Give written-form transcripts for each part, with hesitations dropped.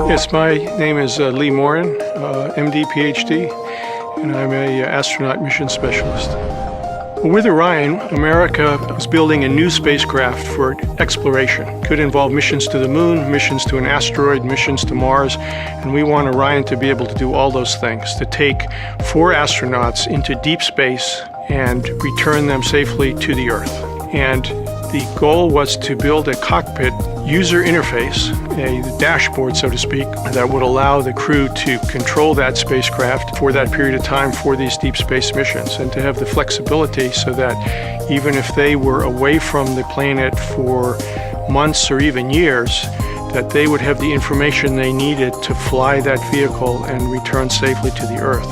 Yes, my name is Lee Morin, MD, PhD, and I'm an astronaut mission specialist. With Orion, America is building a new spacecraft for exploration. Could involve missions to the moon, missions to an asteroid, missions to Mars, and we want Orion to be able to do all those things, to take 4 astronauts into deep space and return them safely to the Earth. And the goal was to build a cockpit user interface, a dashboard, so to speak, that would allow the crew to control that spacecraft for that period of time for these deep space missions, and to have the flexibility so that even if they were away from the planet for months or even years, that they would have the information they needed to fly that vehicle and return safely to the Earth.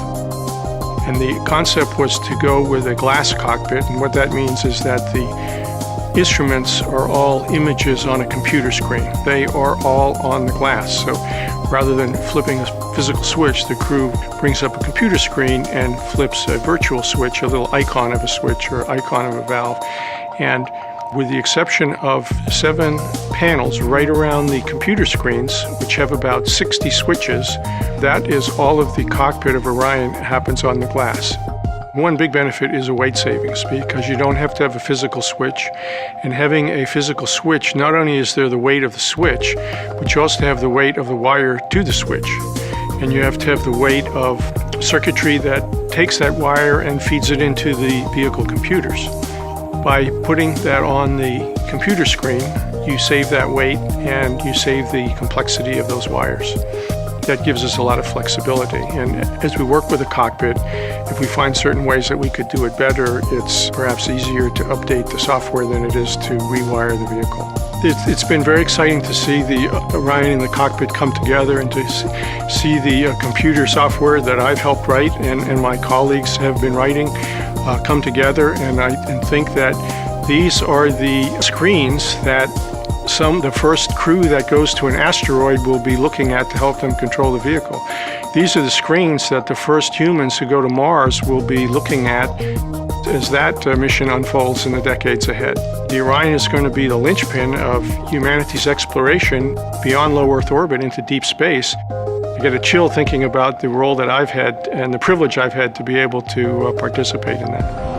And the concept was to go with a glass cockpit, and what that means is that the instruments are all images on a computer screen. They are all on the glass. So rather than flipping a physical switch, the crew brings up a computer screen and flips a virtual switch, a little icon of a switch or icon of a valve. And with the exception of 7 panels right around the computer screens, which have about 60 switches, that is all of the cockpit of Orion happens on the glass. One big benefit is a weight savings, because you don't have to have a physical switch. And having a physical switch, not only is there the weight of the switch, but you also have the weight of the wire to the switch. And you have to have the weight of circuitry that takes that wire and feeds it into the vehicle computers. By putting that on the computer screen, you save that weight and you save the complexity of those wires. That gives us a lot of flexibility. And as we work with the cockpit, if we find certain ways that we could do it better, it's perhaps easier to update the software than it is to rewire the vehicle. It's been very exciting to see the Orion and the cockpit come together, and to see the computer software that I've helped write and my colleagues have been writing come together. And I think that these are the screens that the first crew that goes to an asteroid will be looking at to help them control the vehicle. These are the screens that the first humans who go to Mars will be looking at as that mission unfolds in the decades ahead. The Orion is going to be the linchpin of humanity's exploration beyond low Earth orbit into deep space. I get a chill thinking about the role that I've had and the privilege I've had to be able to participate in that.